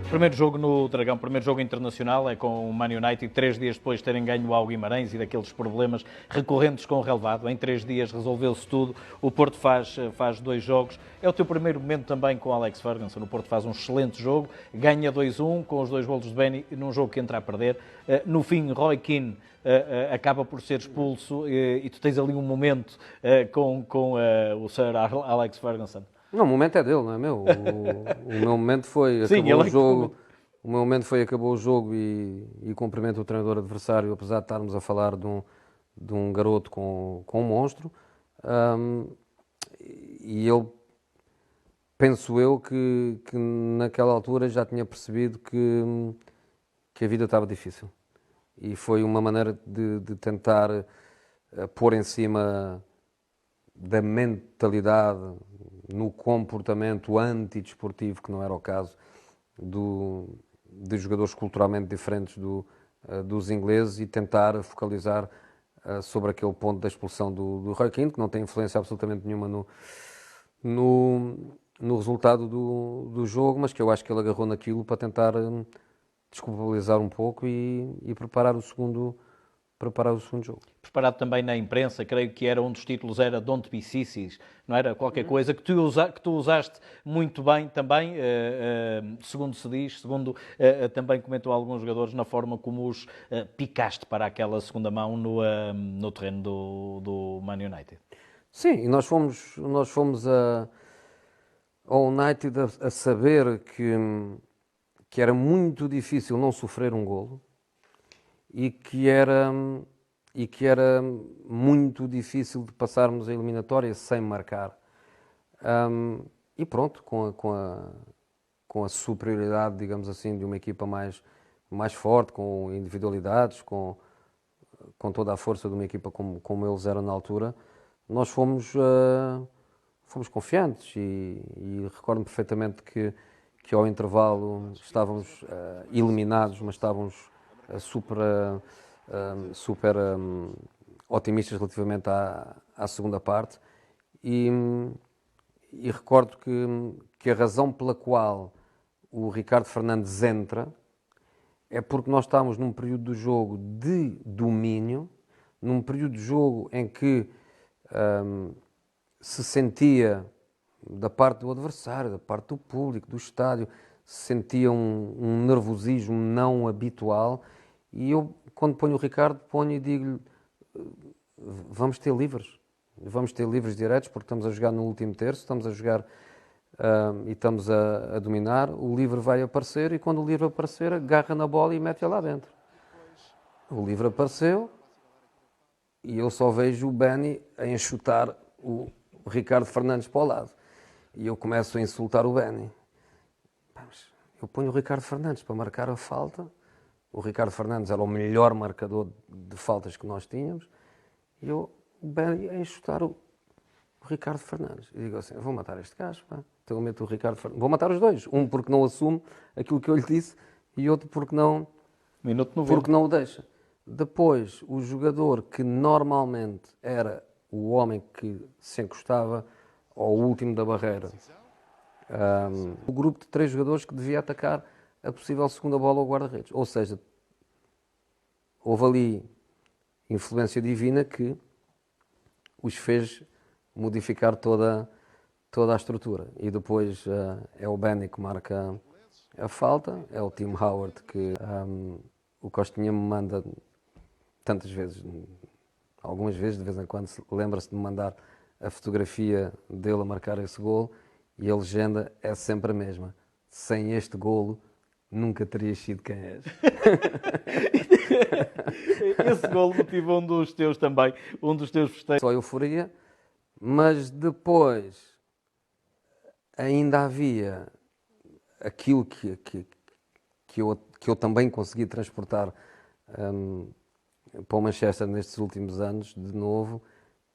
Primeiro jogo no Dragão, primeiro jogo internacional, é com o Man United, 3 dias depois de terem ganho ao Guimarães e daqueles problemas recorrentes com o relevado. Em 3 dias resolveu-se tudo, o Porto faz 2 jogos. É o teu primeiro momento também com o Alex Ferguson, o Porto faz um excelente jogo, ganha 2-1 com os 2 golos de Benny num jogo que entra a perder. No fim, Roy Keane acaba por ser expulso e tu tens ali um momento com o Sir Alex Ferguson. Não, o momento é dele, não é meu. O meu momento foi, Sim, acabou o ele é jogo, o meu momento foi, acabou o jogo e cumprimento o treinador adversário, apesar de estarmos a falar de um garoto com um monstro. E ele, penso eu, que naquela altura já tinha percebido que a vida estava difícil. E foi uma maneira de tentar pôr em cima da mentalidade, no comportamento antidesportivo, que não era o caso, de jogadores culturalmente diferentes dos ingleses, e tentar focalizar sobre aquele ponto da expulsão do Roy Keane, que não tem influência absolutamente nenhuma no resultado do jogo, mas que eu acho que ele agarrou naquilo para tentar desculpabilizar um pouco e preparar o segundo jogo. Preparado também na imprensa, creio que era um dos títulos, era Don't Be Sissies, não era? Qualquer coisa que tu usaste muito bem também, segundo se diz, segundo também comentou alguns jogadores, na forma como os picaste para aquela segunda mão no terreno do Man United. Sim, e nós fomos ao United a saber que era muito difícil não sofrer um golo e que era muito difícil de passarmos a eliminatória sem marcar. E pronto, com a superioridade, digamos assim, de uma equipa mais forte, com individualidades, com toda a força de uma equipa como eles eram na altura, nós fomos confiantes e recordo-me perfeitamente que ao intervalo estávamos eliminados, mas estávamos super otimistas relativamente à segunda parte, e recordo que a razão pela qual o Ricardo Fernandes entra é porque nós estávamos num período do jogo de domínio, num período de jogo em que se sentia, da parte do adversário, da parte do público, do estádio, se sentia um nervosismo não habitual, e eu, quando ponho o Ricardo, ponho e digo-lhe: vamos ter livres diretos, porque estamos a jogar no último terço, estamos a jogar e estamos a dominar, o livre vai aparecer, e quando o livre aparecer, agarra na bola e mete-a lá dentro. O livre apareceu e eu só vejo o Benny a enxutar o Ricardo Fernandes para o lado. E eu começo a insultar o Benny. Eu ponho o Ricardo Fernandes para marcar a falta. O Ricardo Fernandes era o melhor marcador de faltas que nós tínhamos. E o Benny a enxutar o Ricardo Fernandes. E digo assim: vou matar este gajo, pá. Então eu meto o Ricardo Fernandes. Vou matar os dois. Um porque não assume aquilo que eu lhe disse, e outro porque não o deixa. Depois, o jogador que normalmente era o homem que se encostava ao último da barreira, o grupo de 3 jogadores que devia atacar a possível segunda bola ao guarda-redes. Ou seja, houve ali influência divina que os fez modificar toda a estrutura. E depois é o Benny que marca a falta, é o Tim Howard que o Costinha me manda tantas vezes, algumas vezes, de vez em quando, lembra-se de me mandar a fotografia dele a marcar esse golo, e a legenda é sempre a mesma: sem este golo nunca terias sido quem és. Esse golo motivou um dos teus também, um dos teus festejos. Só euforia, mas depois ainda havia aquilo que eu também consegui transportar para o Manchester nestes últimos anos, de novo,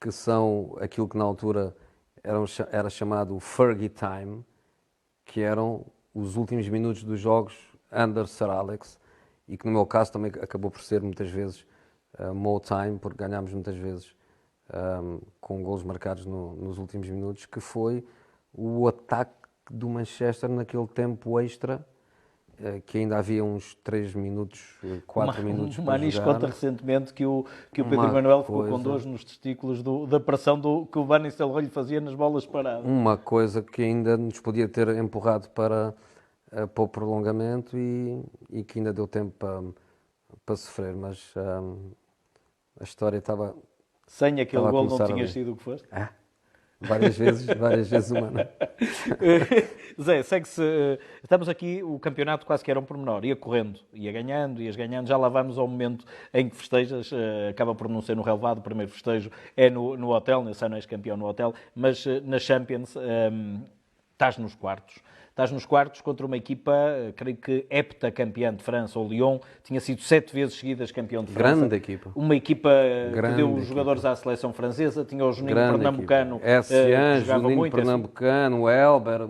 que são aquilo que na altura era chamado Fergie Time, que eram os últimos minutos dos jogos under Sir Alex, e que no meu caso também acabou por ser muitas vezes Mo Time, porque ganhámos muitas vezes com golos marcados nos últimos minutos, que foi o ataque do Manchester naquele tempo extra, que ainda havia uns 3 minutos, 4 minutos O para Manis jogar. conta recentemente que o Pedro Uma Emanuel ficou com coisa- dores nos testículos da pressão que o Van Nistelrooy lhe fazia nas bolas paradas. Uma coisa que ainda nos podia ter empurrado para o prolongamento e que ainda deu tempo para sofrer, mas a história estava Sem aquele a gol não começar tinhas ali. sido o que foste? Várias vezes humana. Zé, segue-se. Estamos aqui, o campeonato quase que era um pormenor. Ia correndo, ias ganhando. Já lá vamos ao momento em que festejas. Acaba por não ser no relevado. O primeiro festejo é no hotel. Nesse ano és campeão no hotel. Mas na Champions estás nos quartos. Estás nos quartos contra uma equipa, creio que heptacampeã de França, o Lyon, tinha sido 7 vezes seguidas campeão de França. Grande equipa. Uma equipa que Grande deu os equipa. jogadores à seleção francesa, tinha o Juninho Grande Pernambucano, equipa. Essian, que jogava Juninho muito. Pernambucano, o Elber,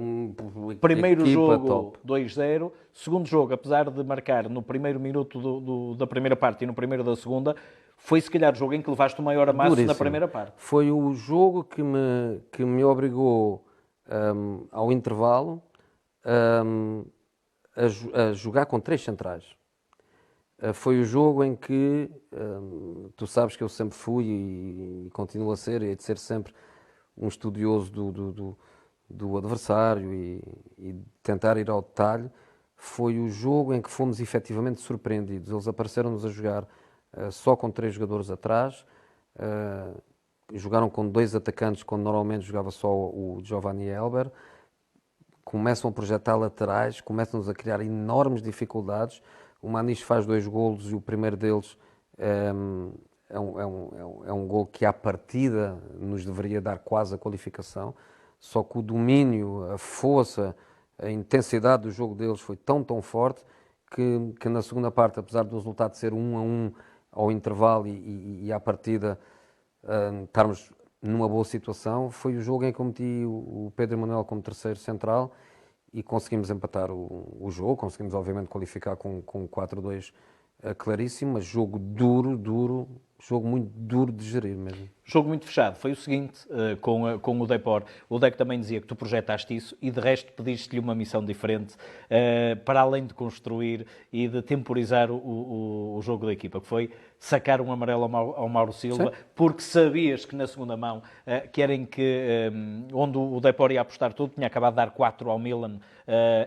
Primeiro equipa jogo, top. 2-0. Segundo jogo, apesar de marcar no primeiro minuto da primeira parte e no primeiro da segunda, foi se calhar o jogo em que levaste o maior amasso na Duríssimo. primeira parte. Foi o jogo que me obrigou ao intervalo a jogar com 3 centrais. Foi o jogo em que tu sabes que eu sempre fui e continuo a ser, e hei de ser sempre um estudioso do adversário e tentar ir ao detalhe. Foi o jogo em que fomos efetivamente surpreendidos. Eles apareceram-nos a jogar só com 3 jogadores atrás, jogaram com 2 atacantes quando normalmente jogava só o Giovanni Elber. Começam a projetar laterais, começam-nos a criar enormes dificuldades. O Manis faz 2 golos e o primeiro deles é um gol que à partida nos deveria dar quase a qualificação, só que o domínio, a força, a intensidade do jogo deles foi tão forte que na segunda parte, apesar do resultado ser 1-1 ao intervalo e à partida estarmos numa boa situação, foi o jogo em que eu meti o Pedro Emanuel como terceiro central e conseguimos empatar o jogo, conseguimos obviamente qualificar com 4-2 claríssimo, mas jogo duro, jogo muito duro de gerir mesmo. Jogo muito fechado. Foi o seguinte, com o Depor. O Deco também dizia que tu projetaste isso e de resto pediste-lhe uma missão diferente para além de construir e de temporizar o jogo da equipa, que foi sacar um amarelo ao Mauro Silva, sim, porque sabias que na segunda mão, que era em que, onde o Depor ia apostar tudo, tinha acabado de dar 4 ao Milan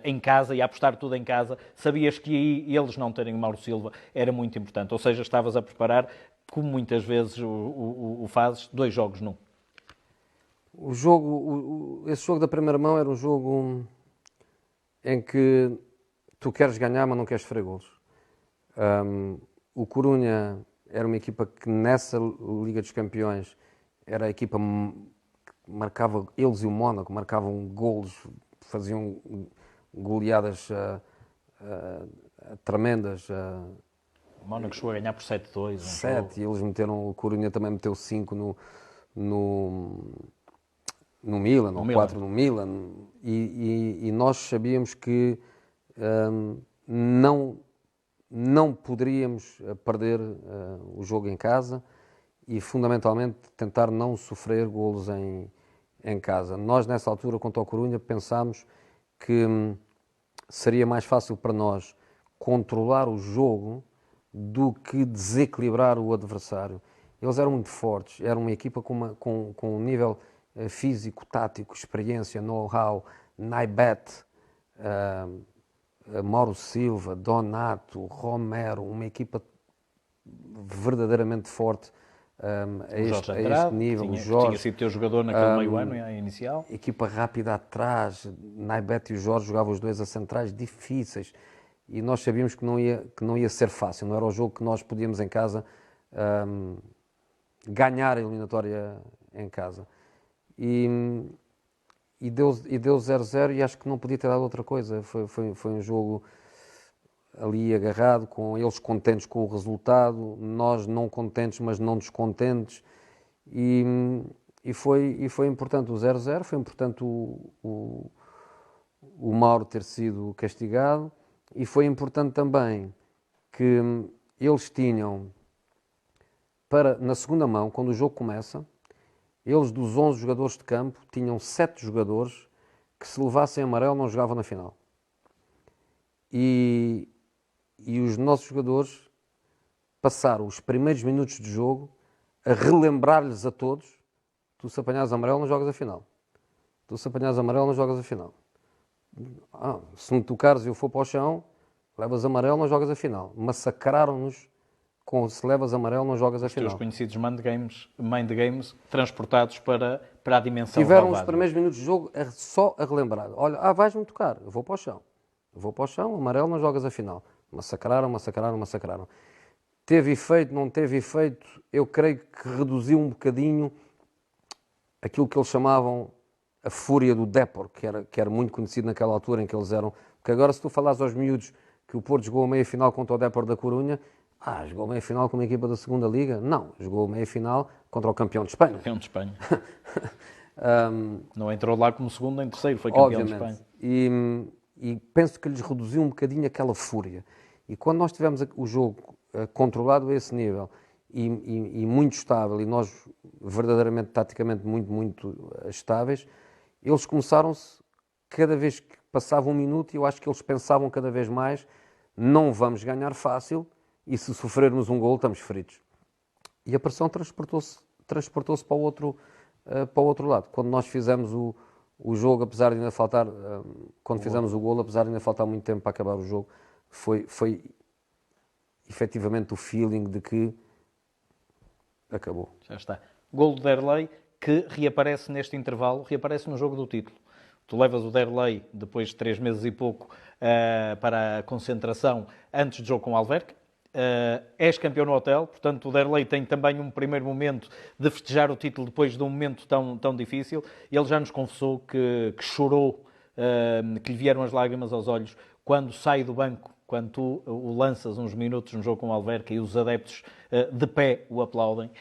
em casa, ia apostar tudo em casa, sabias que aí eles não terem o Mauro Silva era muito importante, ou seja, estavas a preparar, como muitas vezes o fazes, 2 jogos num. Esse jogo da primeira mão era um jogo em que tu queres ganhar, mas não queres sofrer golos. O Corunha era uma equipa que nessa Liga dos Campeões era a equipa que marcava, eles e o Mónaco marcavam golos, faziam goleadas tremendas. O Mónaco chegou a ganhar por 7-2. 7, e eles meteram, o Corunha também meteu 5 no Milan, ou 4 no Milan, e nós sabíamos que não poderíamos perder o jogo em casa e fundamentalmente tentar não sofrer golos em casa. Nós nessa altura, quanto ao Corunha, pensámos que seria mais fácil para nós controlar o jogo do que desequilibrar o adversário. Eles eram muito fortes, era uma equipa com um nível físico, tático, experiência, know-how, Naibet, Mauro Silva, Donato, Romero, uma equipa verdadeiramente forte a este nível. O Jorge tinha sido teu jogador naquele meio ano inicial. Equipa rápida atrás, Naibet e o Jorge jogavam os dois a centrais difíceis. E nós sabíamos que não ia ser fácil, não era o jogo que nós podíamos em casa ganhar a eliminatória em casa. E deu 0-0 e acho que não podia ter dado outra coisa. Foi um jogo ali agarrado, com eles contentes com o resultado, nós não contentes, mas não descontentes. E foi importante o 0-0, foi importante o Mauro ter sido castigado. E foi importante também que eles tinham, na segunda mão, quando o jogo começa, eles dos 11 jogadores de campo, tinham 7 jogadores que se levassem amarelo não jogavam na final. e, e os nossos jogadores passaram os primeiros minutos de jogo a relembrar-lhes a todos: tu se apanhares amarelo não jogas a final, tu se apanhares amarelo não jogas a final, se me tocares e eu for para o chão, levas amarelo não jogas a final. Massacraram-nos com: se levas amarelo não jogas a Os final. teus conhecidos mind games transportados para a dimensão Tiveram os relevada. primeiros minutos de jogo só a relembrar: olha, vais-me tocar, eu vou para o chão. Eu vou para o chão, amarelo não jogas a final. Massacraram, massacraram, massacraram. Teve efeito, não teve efeito, eu creio que reduziu um bocadinho aquilo que eles chamavam a fúria do Dépor, que era muito conhecido naquela altura em que eles eram. Porque agora, se tu falares aos miúdos que o Porto jogou a meia-final contra o Dépor da Corunha, jogou a meia-final com uma equipa da segunda Liga? Não, jogou a meia-final contra o campeão de Espanha. Campeão de Espanha. Não entrou lá como segundo nem terceiro, foi campeão de Espanha. E penso que lhes reduziu um bocadinho aquela fúria. E quando nós tivemos o jogo controlado a esse nível e muito estável, e nós verdadeiramente, taticamente, muito, muito estáveis, eles começaram-se, cada vez que passava um minuto, e eu acho que eles pensavam cada vez mais: não vamos ganhar fácil, e se sofrermos um golo estamos fritos. E a pressão transportou-se para o outro lado. Quando nós fizemos o jogo, apesar de ainda faltar, quando fizemos o golo, apesar de ainda faltar muito tempo para acabar o jogo, foi efetivamente o feeling de que acabou. Já está. Gol do Derlei, que reaparece neste intervalo, reaparece no jogo do título. Tu levas o Derlei, depois de 3 meses e pouco, para a concentração antes do jogo com o Alverca. És campeão no hotel, portanto o Derlei tem também um primeiro momento de festejar o título depois de um momento tão difícil. Ele já nos confessou que chorou, que lhe vieram as lágrimas aos olhos quando sai do banco, quando tu o lanças uns minutos no jogo com o Alverca e os adeptos de pé o aplaudem.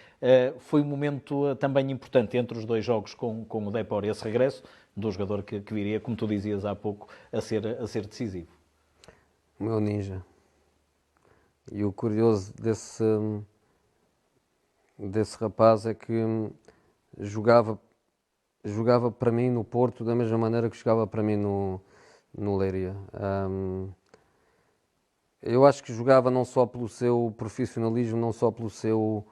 Foi um momento também importante entre os dois jogos com o Dépor, esse regresso do jogador que viria, como tu dizias há pouco, a ser decisivo. O meu ninja. E o curioso desse rapaz é que jogava para mim no Porto da mesma maneira que jogava para mim no Leiria. Eu acho que jogava não só pelo seu profissionalismo, não só pelo seu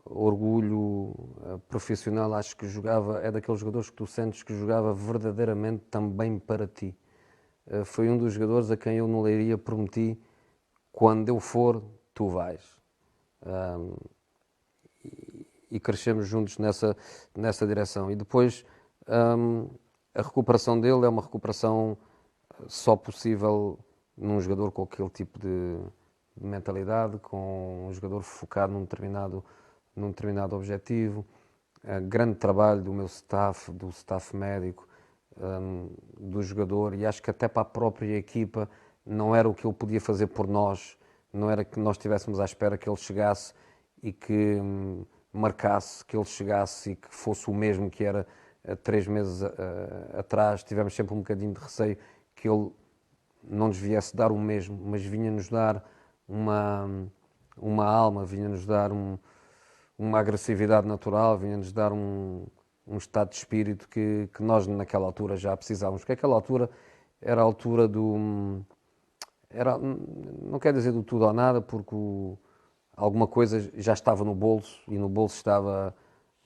orgulho profissional, acho que é daqueles jogadores que tu sentes que jogava verdadeiramente também para ti. Foi um dos jogadores a quem eu no Leiria prometi: quando eu for, tu vais. E crescemos juntos nessa direção. E depois a recuperação dele é uma recuperação só possível num jogador com aquele tipo de mentalidade, com um jogador focado num determinado objetivo. Grande trabalho do meu staff, do staff médico, do jogador, e acho que até para a própria equipa não era o que ele podia fazer por nós, não era que nós estivéssemos à espera que ele chegasse e que marcasse, que ele chegasse e que fosse o mesmo que era 3 meses atrás. Tivemos sempre um bocadinho de receio que ele não nos viesse dar o mesmo, mas vinha-nos dar uma alma, vinha-nos dar uma agressividade natural, vinha-nos dar um estado de espírito que nós naquela altura já precisávamos, porque aquela altura era a altura não quer dizer do tudo ou nada, porque alguma coisa já estava no bolso, e no bolso estava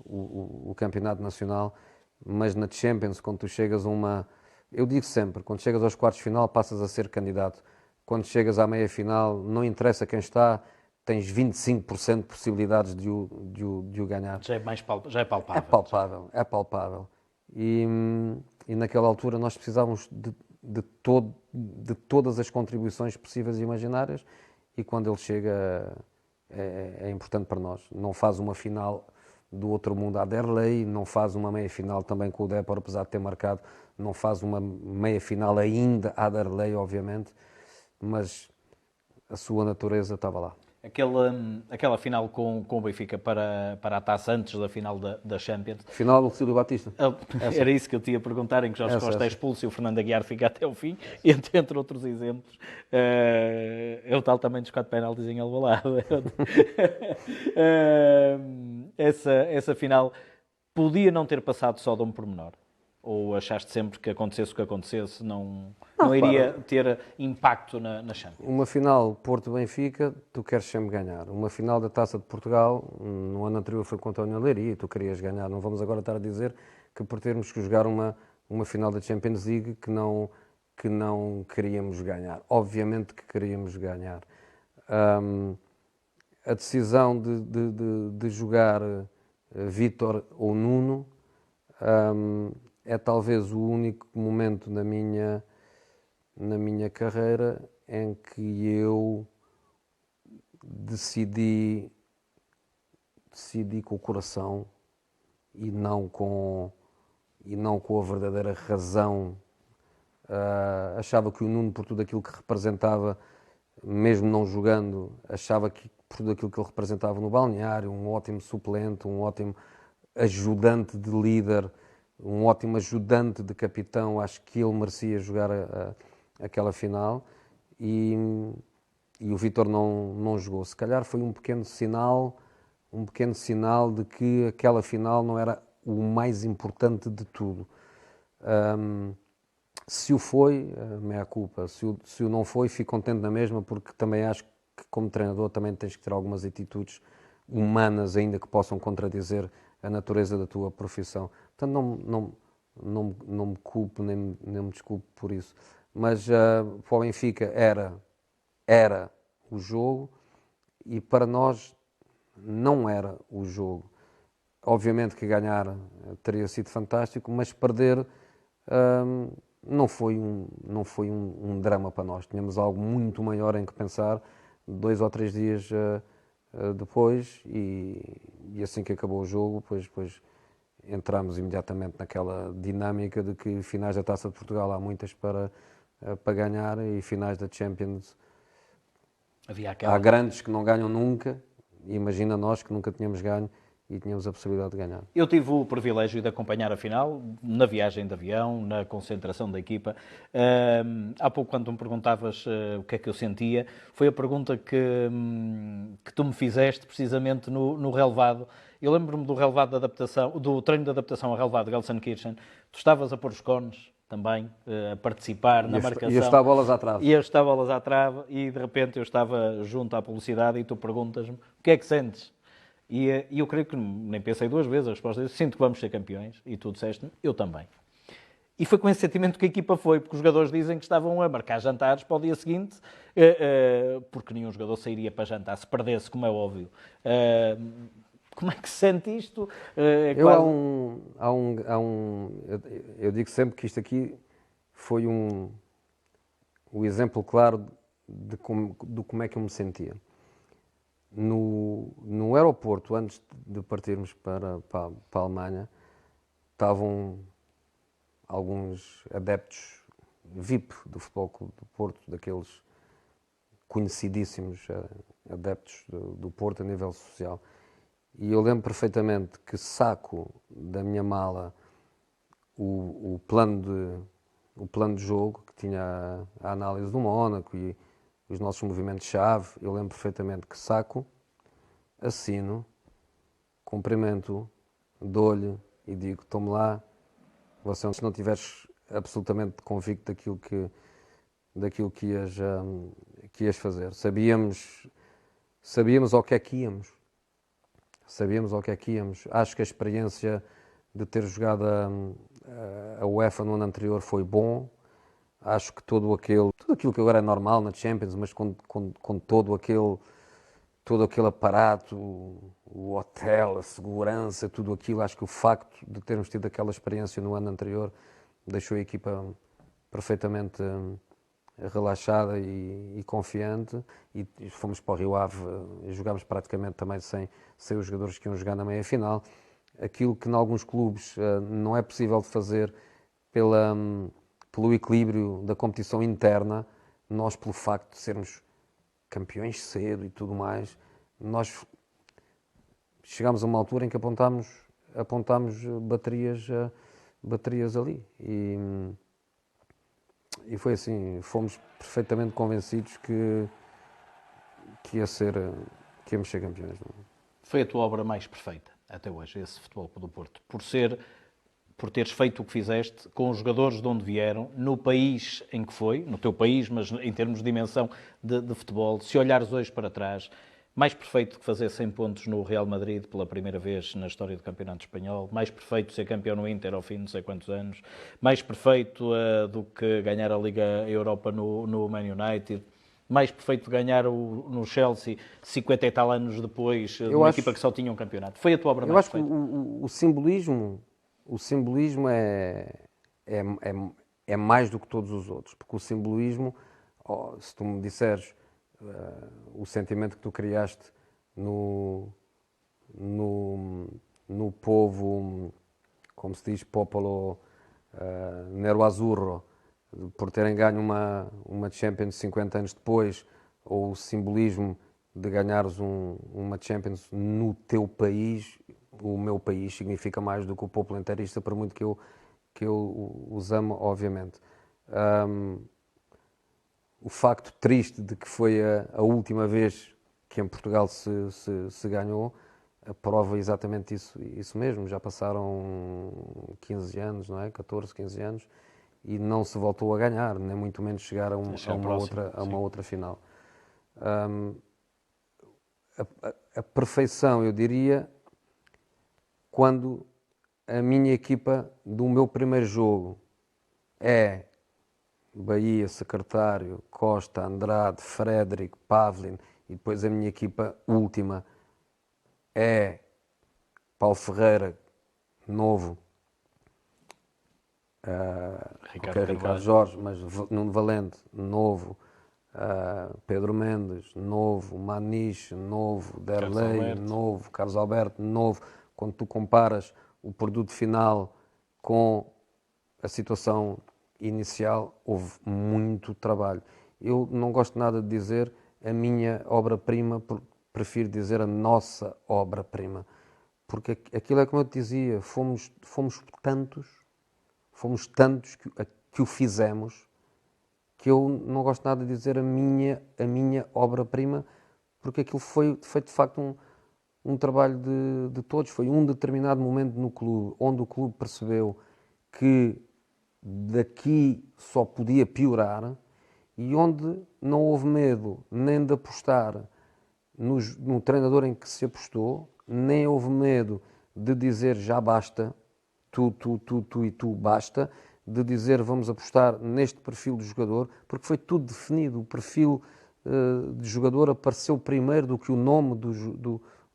o campeonato nacional, mas na Champions, quando tu chegas eu digo sempre, quando chegas aos quartos de final passas a ser candidato, quando chegas à meia-final não interessa quem está, tens 25% de possibilidades de o ganhar. Já é palpável. É palpável. E naquela altura nós precisávamos de todas as contribuições possíveis e imaginárias, e quando ele chega é importante para nós. Não faz uma final do outro mundo à Derlei, não faz uma meia-final também com o Dépor, apesar de ter marcado, não faz uma meia-final ainda à Derlei, obviamente, mas a sua natureza estava lá. Aquela final com o Benfica para a taça antes da final da Champions. Final do Cílio Batista. Era isso que eu te ia perguntar, em que Jorge Costa é expulso e o Fernando Aguiar fica até o fim, entre outros exemplos. É o tal também dos 4 penaltis em Alvalade. Essa final podia não ter passado só de um pormenor. Ou achaste sempre que acontecesse o que acontecesse, não iria ter impacto na Champions? Uma final Porto-Benfica, tu queres sempre ganhar. Uma final da Taça de Portugal, no ano anterior foi contra o União de Leiria e tu querias ganhar. Não vamos agora estar a dizer que por termos que jogar uma final da Champions League que não queríamos ganhar. Obviamente que queríamos ganhar. A decisão de jogar Vítor ou Nuno é talvez o único momento na minha carreira em que eu decidi com o coração e não com a verdadeira razão. Achava que o Nuno, por tudo aquilo que representava, mesmo não jogando, achava que por tudo aquilo que ele representava no balneário, um ótimo suplente, um ótimo ajudante de líder, um ótimo ajudante de capitão, acho que ele merecia jogar aquela final e o Vítor não jogou. Se calhar foi um pequeno sinal de que aquela final não era o mais importante de tudo. Se o foi, meia culpa. Se o não foi, fico contente na mesma, porque também acho que como treinador também tens que ter algumas atitudes humanas ainda que possam contradizer a natureza da tua profissão. Portanto, não me culpo, nem me desculpo por isso. Mas para o Benfica era o jogo e para nós não era o jogo. Obviamente que ganhar teria sido fantástico, mas perder não foi um drama para nós. Tínhamos algo muito maior em que pensar 2 ou 3 dias depois e assim que acabou o jogo, depois entramos imediatamente naquela dinâmica de que finais da Taça de Portugal há muitas para ganhar e finais da Champions há grandes que não ganham nunca. Imagina nós que nunca tínhamos ganho e tínhamos a possibilidade de ganhar. Eu tive o privilégio de acompanhar a final, na viagem de avião, na concentração da equipa. Há pouco, quando me perguntavas o que é que eu sentia, foi a pergunta que tu me fizeste, precisamente no relevado. Eu lembro-me do relevado de adaptação, do treino de adaptação ao relevado de Gelsenkirchen. Tu estavas a pôr os cones também, a participar na marcação. E eu estava bolas à trave. E eu estava bolas à trave e, de repente, eu estava junto à publicidade e tu perguntas-me o que é que sentes? E eu creio que nem pensei 2 vezes, a resposta é: sinto que vamos ser campeões. E tu disseste-me: eu também. E foi com esse sentimento que a equipa foi, porque os jogadores dizem que estavam a marcar jantares para o dia seguinte, porque nenhum jogador sairia para jantar se perdesse, como é óbvio. Como é que se sente isto? Eu digo sempre que isto aqui foi o exemplo claro de como é que eu me sentia. No aeroporto, antes de partirmos para a Alemanha, estavam alguns adeptos VIP do Futebol Clube do Porto, daqueles conhecidíssimos adeptos do Porto a nível social. E eu lembro perfeitamente que saco da minha mala o plano de jogo, que tinha a análise do Mónaco e os nossos movimentos-chave. Eu lembro perfeitamente que saco, assino, cumprimento, dou-lhe e digo: tome lá, você, se não estiveres absolutamente convicto daquilo que ias fazer. Sabíamos ao que é que íamos. Acho que a experiência de ter jogado a UEFA no ano anterior foi bom. Acho que tudo aquilo que agora é normal na Champions, mas com todo aquele aparato, o hotel, a segurança, tudo aquilo, acho que o facto de termos tido aquela experiência no ano anterior deixou a equipa perfeitamente relaxada e confiante, e fomos para o Rio Ave e jogámos praticamente também sem os jogadores que iam jogar na meia-final. Aquilo que em alguns clubes não é possível de fazer pelo equilíbrio da competição interna, nós, pelo facto de sermos campeões cedo e tudo mais, nós chegámos a uma altura em que apontámos baterias ali e foi assim, fomos perfeitamente convencidos que íamos ser campeões. Foi a tua obra mais perfeita até hoje, esse Futebol Clube do Porto, por por teres feito o que fizeste, com os jogadores de onde vieram, no país em que foi, no teu país, mas em termos de dimensão de futebol. Se olhares hoje para trás, mais perfeito que fazer 100 pontos no Real Madrid pela primeira vez na história do Campeonato Espanhol, mais perfeito ser campeão no Inter ao fim de não sei quantos anos, mais perfeito do que ganhar a Liga Europa no Man United, mais perfeito de ganhar no Chelsea 50 e tal anos depois, de uma equipa que só tinha um campeonato. Foi a tua obra mais perfeita? Eu acho que o simbolismo é mais do que todos os outros, porque o simbolismo, se tu me disseres o sentimento que tu criaste no povo, como se diz, popolo nero-azzurro, por terem ganho uma Champions 50 anos depois, ou o simbolismo de ganhares uma Champions no teu país. O meu país significa mais do que o povo inteirista, por muito que eu os amo, obviamente. O facto triste de que foi a última vez que em Portugal se ganhou prova exatamente isso mesmo. Já passaram 15 anos, não é? 14, 15 anos, e não se voltou a ganhar, nem muito menos chegar a uma outra final. A perfeição, eu diria, quando a minha equipa do meu primeiro jogo é Bahia, Secretário, Costa, Andrade, Fréderico, Pavlin, e depois a minha equipa última é Paulo Ferreira, Ricardo Jorge, mas Nuno Valente, novo, Pedro Mendes, novo, Maniche, novo, Derlei, novo, Carlos Alberto, novo. Quando tu comparas o produto final com a situação inicial, houve muito trabalho. Eu não gosto nada de dizer a minha obra-prima, prefiro dizer a nossa obra-prima, porque aquilo é como eu te dizia, fomos tantos que o fizemos, que eu não gosto nada de dizer a minha obra-prima, porque aquilo foi de facto um trabalho de todos. Foi um determinado momento no clube, onde o clube percebeu que daqui só podia piorar, e onde não houve medo nem de apostar no treinador em que se apostou, nem houve medo de dizer já basta, tu e tu basta, de dizer vamos apostar neste perfil de jogador, porque foi tudo definido. O perfil de jogador apareceu primeiro do que o nome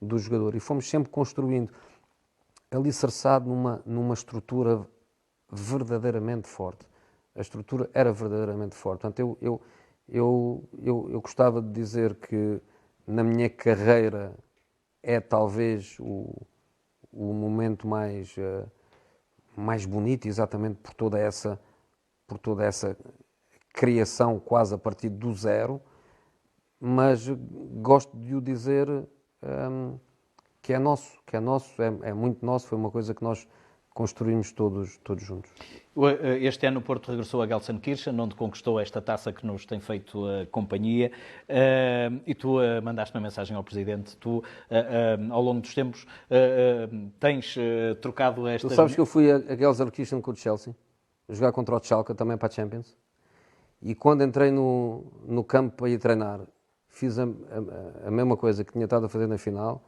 do jogador, e fomos sempre construindo alicerçado numa estrutura verdadeiramente forte. A estrutura era verdadeiramente forte. Portanto, eu gostava de dizer que na minha carreira é talvez o momento mais bonito, exatamente por toda essa criação quase a partir do zero, mas gosto de o dizer que é nosso, é muito nosso, foi uma coisa que nós construímos todos juntos. Este ano o Porto regressou a Gelsenkirchen, onde conquistou esta taça que nos tem feito companhia, e tu mandaste uma mensagem ao Presidente. Tu, ao longo dos tempos, tens trocado esta... Tu sabes que eu fui a Gelsenkirchen com o Chelsea, jogar contra o Schalke, também para a Champions, e quando entrei no campo para ir treinar, fiz a mesma coisa que tinha estado a fazer na final,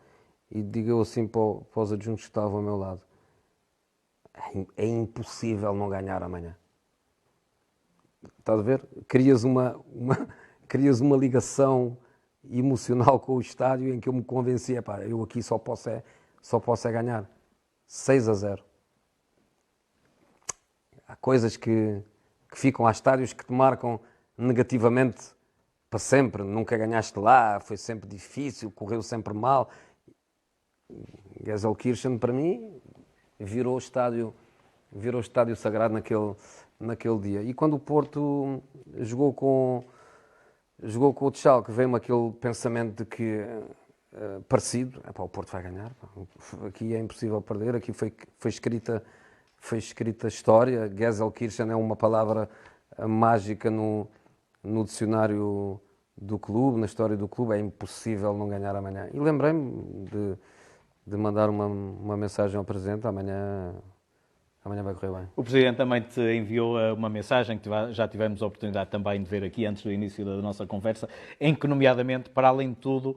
e digo eu assim para os adjuntos que estavam ao meu lado: é impossível não ganhar amanhã. Estás a ver? Crias uma ligação emocional com o estádio, em que eu me convenci, eu aqui só posso é ganhar. 6-0. Há coisas que ficam, há estádios que te marcam negativamente para sempre. Nunca ganhaste lá, foi sempre difícil, correu sempre mal. Gelsenkirchen, para mim, virou estádio sagrado naquele dia. E quando o Porto jogou com o Schalke, veio-me aquele pensamento de que, parecido, o Porto vai ganhar, aqui é impossível perder, aqui foi escrita história. Gelsenkirchen é uma palavra mágica no dicionário do clube, na história do clube, é impossível não ganhar amanhã. E lembrei-me de mandar uma mensagem ao Presidente: amanhã amanhã vai correr bem. O Presidente também te enviou uma mensagem que já tivemos a oportunidade também de ver aqui antes do início da nossa conversa, em que, nomeadamente, para além de tudo,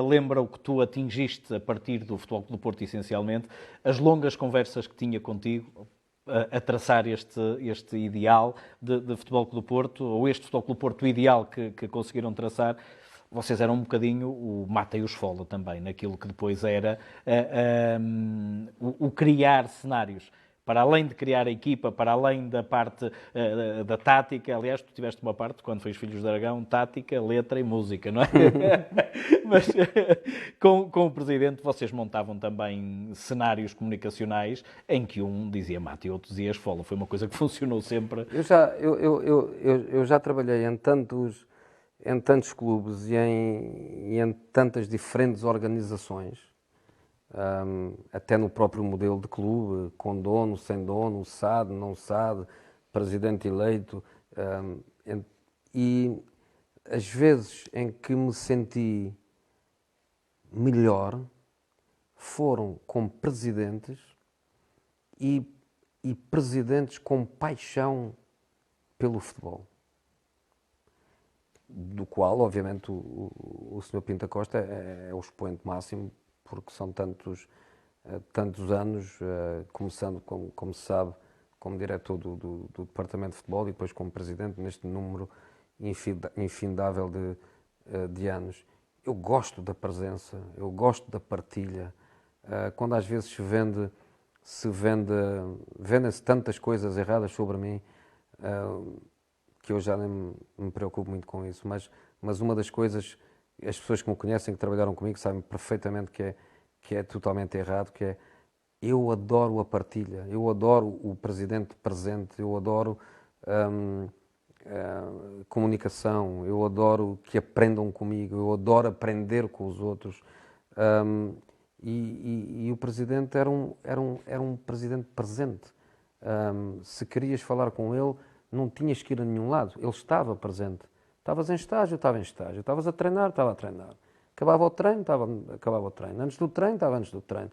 lembra o que tu atingiste a partir do Futebol Clube do Porto, essencialmente, as longas conversas que tinha contigo a traçar este ideal de Futebol Clube do Porto, ou este Futebol Clube do Porto ideal que conseguiram traçar. Vocês eram um bocadinho o Mata e o Esfola também, naquilo que depois era o criar cenários. Para além de criar a equipa, para além da parte da tática, aliás, tu tiveste uma parte, quando fez Filhos de Aragão, tática, letra e música, não é? Mas com o Presidente vocês montavam também cenários comunicacionais em que um dizia Mata e outro dizia Esfola. Foi uma coisa que funcionou sempre. Eu já trabalhei em tantos clubes e em tantas diferentes organizações, até no próprio modelo de clube, com dono, sem dono, SAD, não SAD, presidente eleito, e as vezes em que me senti melhor foram com presidentes e presidentes com paixão pelo futebol, do qual, obviamente, o Sr. Pinto Costa é o expoente máximo, porque são tantos anos, começando, como se sabe, como diretor do Departamento de Futebol e depois como presidente, neste número infindável de anos. Eu gosto da presença, eu gosto da partilha. Quando às vezes vendem-se tantas coisas erradas sobre mim, que eu já nem me preocupo muito com isso, mas uma das coisas, as pessoas que me conhecem, que trabalharam comigo, sabem perfeitamente que é totalmente errado, que é, eu adoro a partilha, eu adoro o presidente presente, eu adoro comunicação, eu adoro que aprendam comigo, eu adoro aprender com os outros. E o presidente era um presidente presente. Se querias falar com ele, não tinhas que ir a nenhum lado, ele estava presente. Estavas em estágio, estava em estágio. Estavas a treinar, estava a treinar. Acabava o treino, acabava o treino. Antes do treino, estava antes do treino.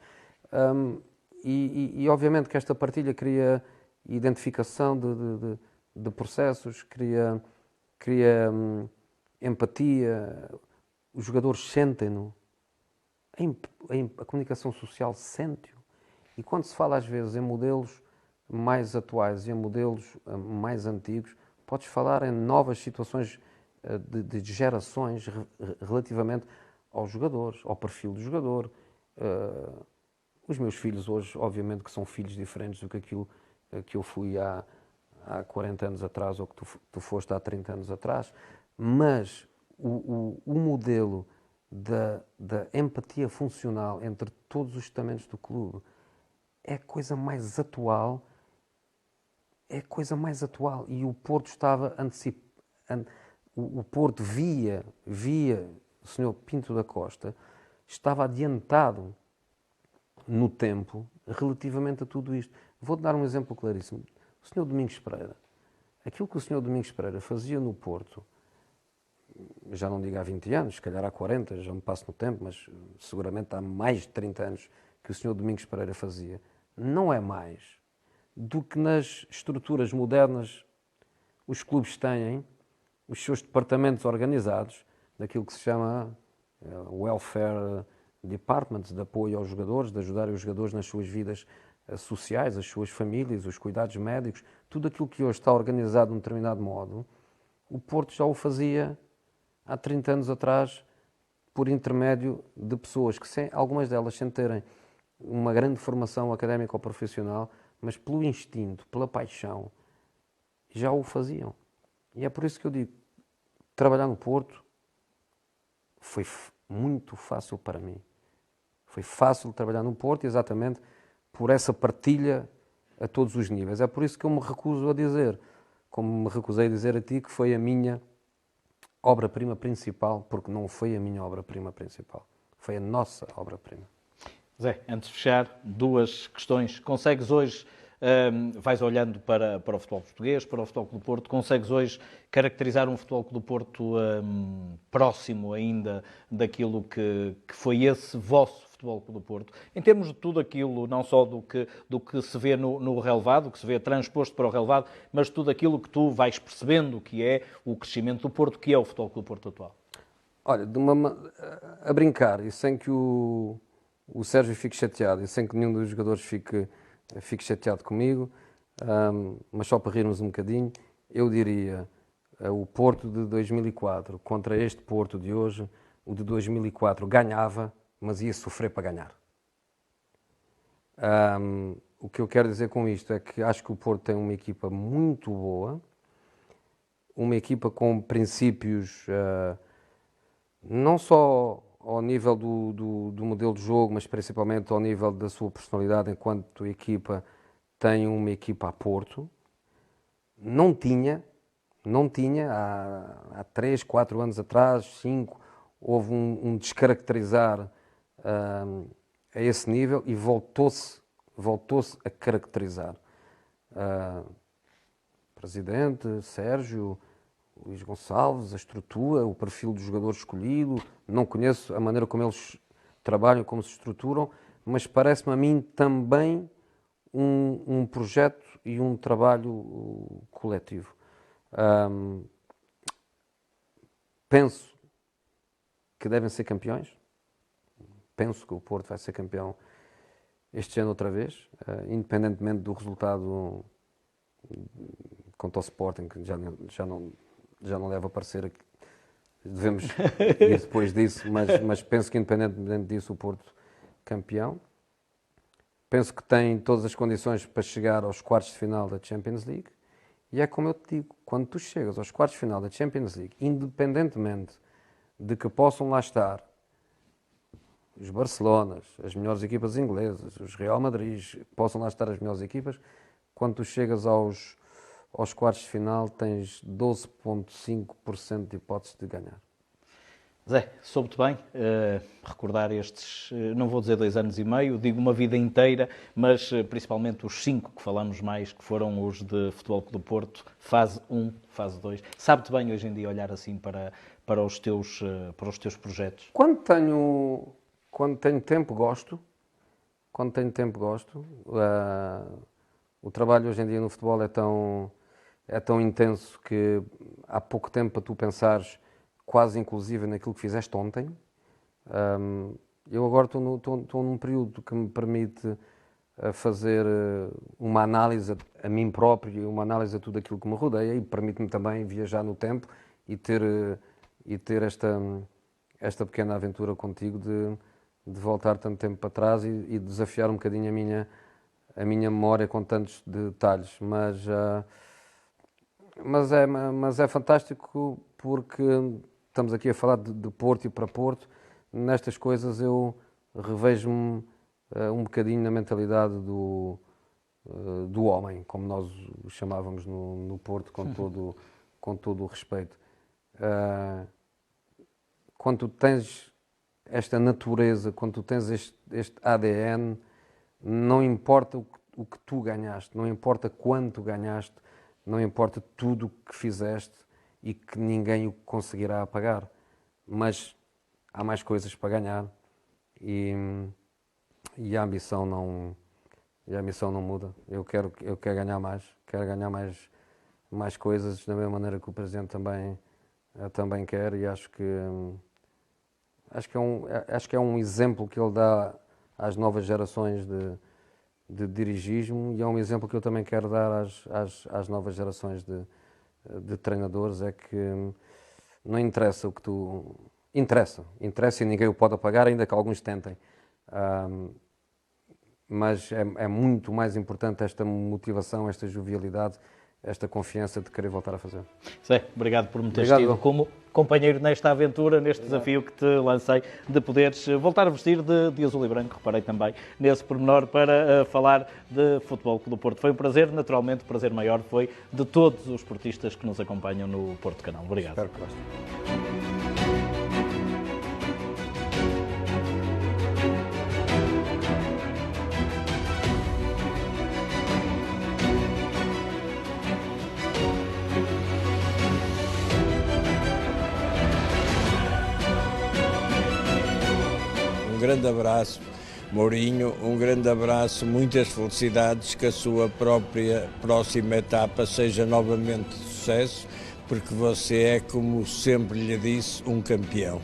E obviamente que esta partilha cria identificação de processos, cria empatia. Os jogadores sentem-no. A comunicação social sente-o. E quando se fala às vezes em modelos mais atuais e em modelos mais antigos, podes falar em novas situações de gerações relativamente aos jogadores, ao perfil do jogador. Os meus filhos hoje, obviamente que são filhos diferentes do que aquilo que eu fui há 40 anos atrás ou que tu foste há 30 anos atrás, mas o modelo da empatia funcional entre todos os estamentos do clube é a coisa mais atual. É a coisa mais atual. E o Porto estava antecipado. O Porto via o Sr. Pinto da Costa, estava adiantado no tempo relativamente a tudo isto. Vou-te dar um exemplo claríssimo. O Sr. Domingos Pereira. Aquilo que o Sr. Domingos Pereira fazia no Porto, já não digo há 20 anos, se calhar há 40, já me passo no tempo, mas seguramente há mais de 30 anos que o Sr. Domingos Pereira fazia, não é mais do que nas estruturas modernas os clubes têm os seus departamentos organizados, daquilo que se chama welfare departments, de apoio aos jogadores, de ajudar os jogadores nas suas vidas sociais, as suas famílias, os cuidados médicos, tudo aquilo que hoje está organizado de um determinado modo, o Porto já o fazia há 30 anos atrás, por intermédio de pessoas que, algumas delas, sem terem uma grande formação académica ou profissional, mas pelo instinto, pela paixão, já o faziam. E é por isso que eu digo, trabalhar no Porto foi muito fácil para mim. Foi fácil trabalhar no Porto, exatamente por essa partilha a todos os níveis. É por isso que eu me recuso a dizer, como me recusei a dizer a ti, que foi a minha obra-prima principal, porque não foi a minha obra-prima principal. Foi a nossa obra-prima. Zé, antes de fechar, duas questões. Consegues hoje, vais olhando para o futebol português, para o Futebol Clube do Porto, consegues hoje caracterizar um Futebol Clube do Porto próximo ainda daquilo que foi esse vosso Futebol Clube do Porto, em termos de tudo aquilo, não só do que se vê no relevado, que se vê transposto para o relevado, mas tudo aquilo que tu vais percebendo que é o crescimento do Porto, que é o Futebol Clube do Porto atual? Olha, a brincar, e sem que o Sérgio fique chateado, e sem que nenhum dos jogadores fique chateado comigo, mas só para rirmos um bocadinho, eu diria, o Porto de 2004 contra este Porto de hoje, o de 2004 ganhava, mas ia sofrer para ganhar. O que eu quero dizer com isto é que acho que o Porto tem uma equipa muito boa, uma equipa com princípios, não só ao nível do modelo de jogo, mas principalmente ao nível da sua personalidade enquanto equipa. Tem uma equipa a Porto, não tinha há 3, 4 anos atrás, 5, houve um descaracterizar a esse nível e voltou-se a caracterizar. Presidente, Sérgio, Luís Gonçalves, a estrutura, o perfil do jogador escolhido, não conheço a maneira como eles trabalham, como se estruturam, mas parece-me a mim também um projeto e um trabalho coletivo. Penso que devem ser campeões. Penso que o Porto vai ser campeão este ano outra vez, independentemente do resultado contra o Sporting, que já não deve aparecer aqui. Devemos ir depois disso, mas penso que independentemente disso o Porto campeão. Penso que tem todas as condições para chegar aos quartos de final da Champions League. E é como eu te digo, quando tu chegas aos quartos de final da Champions League, independentemente de que possam lá estar os Barcelonas, as melhores equipas inglesas, os Real Madrid, possam lá estar as melhores equipas, quando tu chegas aos quartos de final tens 12,5% de hipóteses de ganhar. Zé, soube-te bem recordar estes, não vou dizer 2 anos e meio, digo uma vida inteira, mas principalmente os 5 que falamos mais, que foram os de Futebol Clube do Porto, fase 1, fase 2. Sabe-te bem hoje em dia olhar assim para os teus projetos? Quando tenho tempo, gosto. O trabalho hoje em dia no futebol é tão intenso que há pouco tempo para tu pensares quase inclusive naquilo que fizeste ontem. Eu agora estou num período que me permite fazer uma análise a mim próprio, uma análise a tudo aquilo que me rodeia e permite-me também viajar no tempo e ter esta pequena aventura contigo de voltar tanto tempo para trás e desafiar um bocadinho a minha memória com tantos detalhes. Mas é fantástico porque estamos aqui a falar de Porto e para Porto. Nestas coisas eu revejo-me um bocadinho na mentalidade do homem, como nós o chamávamos no Porto, com todo o respeito. Quando tu tens esta natureza, quando tu tens este ADN, não importa o que tu ganhaste, não importa quanto ganhaste, não importa tudo o que fizeste e que ninguém o conseguirá apagar, mas há mais coisas para ganhar e a ambição não muda. Eu quero ganhar mais coisas da mesma maneira que o Presidente também quer e acho que é um exemplo que ele dá às novas gerações de dirigismo e é um exemplo que eu também quero dar às novas gerações de treinadores, é que não interessa o que tu... Interessa e ninguém o pode apagar, ainda que alguns tentem. Mas é muito mais importante esta motivação, esta jovialidade, esta confiança de querer voltar a fazer. Zé, obrigado por me teres tido como companheiro nesta aventura, neste desafio que te lancei, de poderes voltar a vestir de azul e branco, reparei também nesse pormenor, para falar de Futebol Clube do Porto. Foi um prazer, naturalmente, o prazer maior foi de todos os portistas que nos acompanham no Porto Canal. Obrigado. Espero que gostem. grande abraço. Mourinho, um grande abraço, muitas felicidades, que a sua própria próxima etapa seja novamente de sucesso, porque você é, como sempre lhe disse, um campeão.